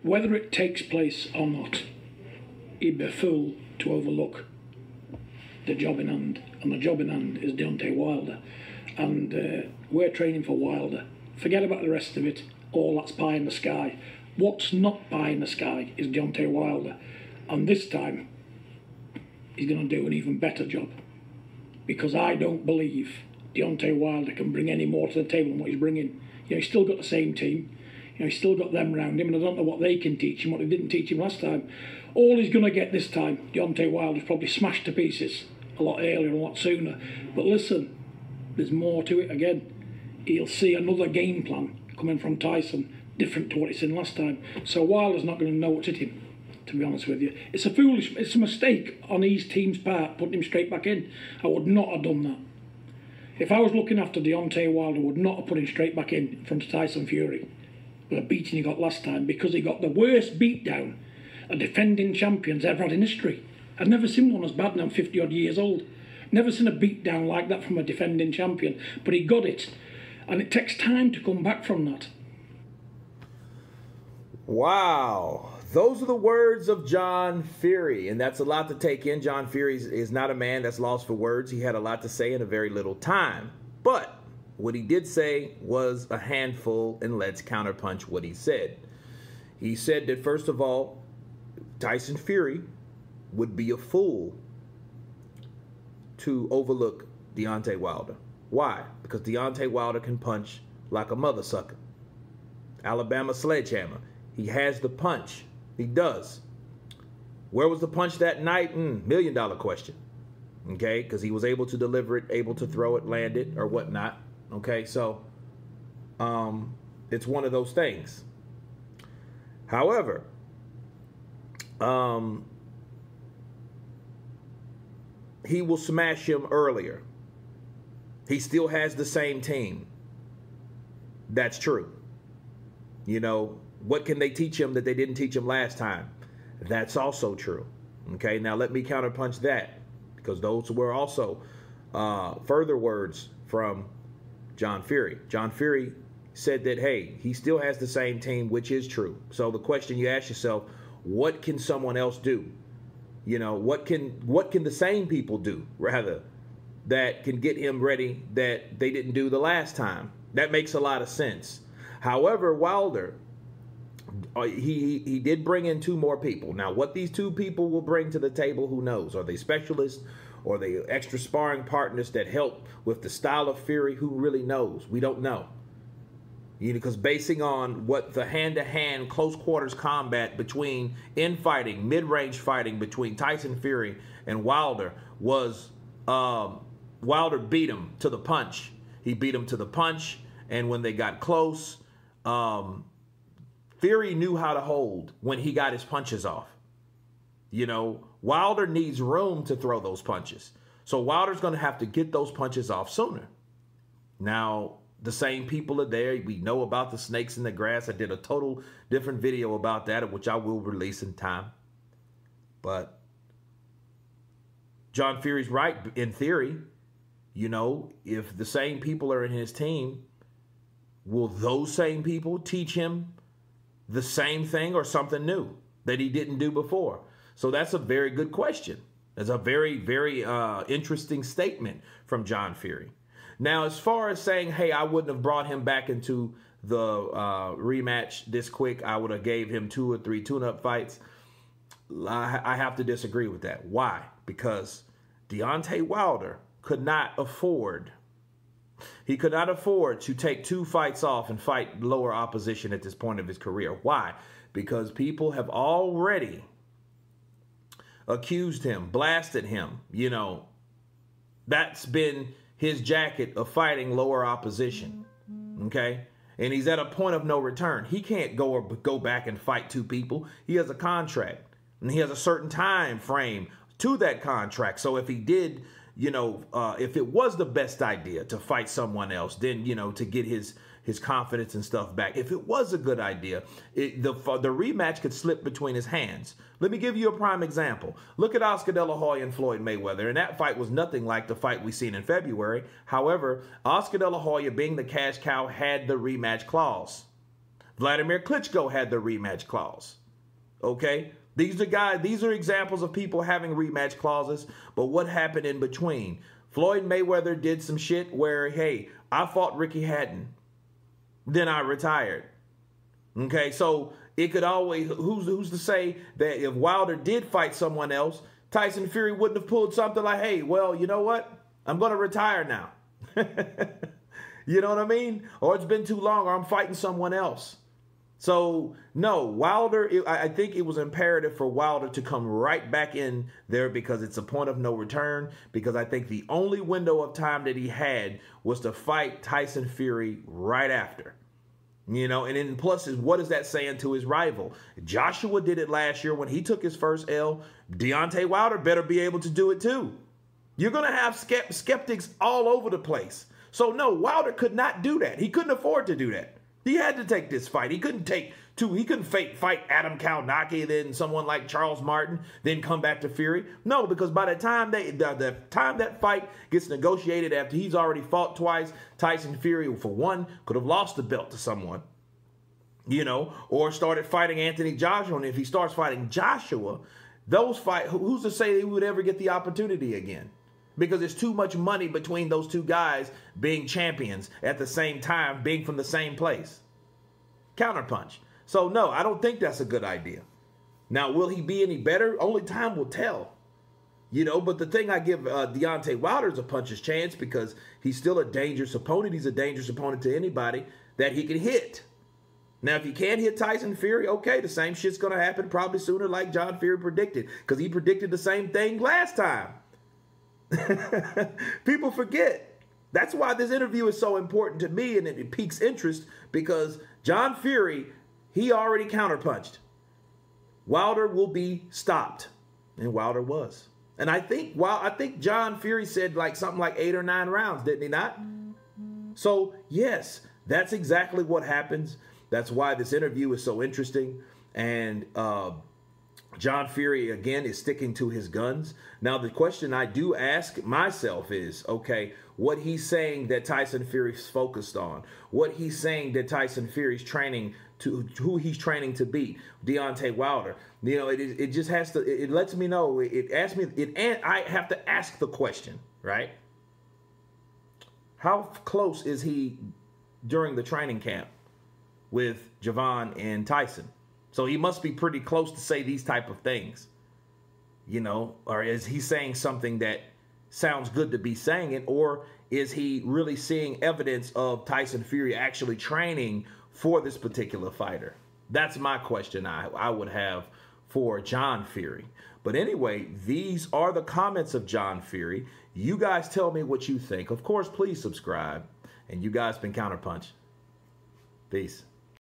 whether it takes place or not, he'd be a fool to overlook the job in hand. And the job in hand is Deontay Wilder. And we're training for Wilder. Forget about the rest of it. All that's pie in the sky. What's not pie in the sky is Deontay Wilder. And this time, he's going to do an even better job. Because I don't believe Deontay Wilder can bring any more to the table than what he's bringing. You know, he's still got the same team. You know, he's still got them around him, and I don't know what they can teach him, what they didn't teach him last time. All he's going to get this time, Deontay Wilder's probably smashed to pieces a lot earlier, a lot sooner. But listen, there's more to it again. He'll see another game plan coming from Tyson, different to what he's seen last time. So Wilder's not going to know what's hit him, to be honest with you. It's a mistake on his team's part, putting him straight back in. I would not have done that. If I was looking after Deontay Wilder, I would not have put him straight back in front of Tyson Fury with a beating he got last time, because he got the worst beatdown a defending champion's ever had in history. I've never seen one as bad, and I'm 50 odd years old. Never seen a beatdown like that from a defending champion, but he got it. And it takes time to come back from that. Wow. Those are the words of John Fury, and that's a lot to take in. John Fury is not a man that's lost for words. He had a lot to say in a very little time. But what he did say was a handful, and let's counterpunch what he said. He said that, first of all, Tyson Fury would be a fool to overlook Deontay Wilder. Why? Because Deontay Wilder can punch like a mother sucker. Alabama sledgehammer. He has the punch. He does. Where was the punch that night? $1 million question. Okay? Because he was able to deliver it, able to throw it, land it, or whatnot. Okay? So, it's one of those things. However, he will smash him earlier. He still has the same team. That's true. You know, what can they teach him that they didn't teach him last time? That's also true. Okay, now let me counterpunch that, because those were also further words from John Fury. John Fury said that, hey, he still has the same team, which is true. So the question you ask yourself, what can someone else do? You know, what can the same people do, rather, that can get him ready that they didn't do the last time? That makes a lot of sense. However, Wilder, he did bring in 2 more people. Now, what these 2 people will bring to the table, who knows? Are they specialists? Or are they extra sparring partners that help with the style of Fury? Who really knows? We don't know. You know, because basing on what the hand-to-hand, close-quarters combat between infighting, mid-range fighting between Tyson Fury and Wilder was, Wilder beat him to the punch. He beat him to the punch, and when they got close, Fury knew how to hold when he got his punches off. You know, Wilder needs room to throw those punches. So Wilder's going to have to get those punches off sooner. Now, the same people are there. We know about the snakes in the grass. I did a total different video about that, which I will release in time. But John Fury's right in theory. You know, if the same people are in his team, will those same people teach him the same thing or something new that he didn't do before? So that's a very good question. That's a very, very interesting statement from John Fury. Now, as far as saying, hey, I wouldn't have brought him back into the rematch this quick, I would have gave him 2 or 3 tune-up fights, I have to disagree with that. Why? Because Deontay Wilder could not afford, he could not afford to take 2 fights off and fight lower opposition at this point of his career. Why? Because people have already accused him, blasted him. You know, that's been his jacket of fighting lower opposition. Okay? And he's at a point of no return. He can't go back and fight 2 people. He has a contract, and he has a certain time frame to that contract. So if he did, you know, if it was the best idea to fight someone else, then, you know, to get his confidence and stuff back, if it was a good idea, the rematch could slip between his hands. Let me give you a prime example. Look at Oscar De La Hoya and Floyd Mayweather, and that fight was nothing like the fight we seen in February. However, Oscar De La Hoya, being the cash cow, had the rematch clause. Vladimir Klitschko had the rematch clause. Okay? These are examples of people having rematch clauses, but what happened in between? Floyd Mayweather did some shit where, hey, I fought Ricky Hatton, then I retired. Okay, so it could always, who's to say that if Wilder did fight someone else, Tyson Fury wouldn't have pulled something like, hey, well, you know what? I'm going to retire now. You know what I mean? Or it's been too long, or I'm fighting someone else. So, no, Wilder, I think it was imperative for Wilder to come right back in there because it's a point of no return, because I think the only window of time that he had was to fight Tyson Fury right after. You know, and then plus, what is that saying to his rival? Joshua did it last year when he took his first L. Deontay Wilder better be able to do it too. You're going to have skeptics all over the place. So, no, Wilder could not do that. He couldn't afford to do that. He had to take this fight. He couldn't take two. He couldn't fight Adam Kalnaki, then someone like Charles Martin, then come back to Fury. No, because by the time the time that fight gets negotiated after he's already fought twice, Tyson Fury, for one, could have lost the belt to someone, you know, or started fighting Anthony Joshua. And if he starts fighting Joshua, who's to say he would ever get the opportunity again? Because there's too much money between those two guys being champions at the same time, being from the same place. Counterpunch. So, no, I don't think that's a good idea. Now, will he be any better? Only time will tell. You know, but the thing I give Deontay Wilder is a puncher's chance because he's still a dangerous opponent. He's a dangerous opponent to anybody that he can hit. Now, if you can't hit Tyson Fury, okay, the same shit's going to happen probably sooner like John Fury predicted, because he predicted the same thing last time. People forget. That's why this interview is so important to me, and it piques interest because John Fury, he already counterpunched. Wilder will be stopped, and Wilder was. And I think John Fury said like something like 8 or 9 rounds, didn't he not? So yes, that's exactly what happens. That's why this interview is so interesting. And John Fury, again, is sticking to his guns. Now, the question I do ask myself is, okay, what he's saying that Tyson Fury's focused on, what he's saying that Tyson Fury's training to, who he's training to beat, Deontay Wilder. You know, it just has to, it lets me know, and I have to ask the question, right? How close is he during the training camp with Javon and Tyson? So he must be pretty close to say these type of things, you know, or is he saying something that sounds good to be saying it, or is he really seeing evidence of Tyson Fury actually training for this particular fighter? That's my question I would have for John Fury. But anyway, these are the comments of John Fury. You guys tell me what you think. Of course, please subscribe. And you guys been Counterpunch. Peace.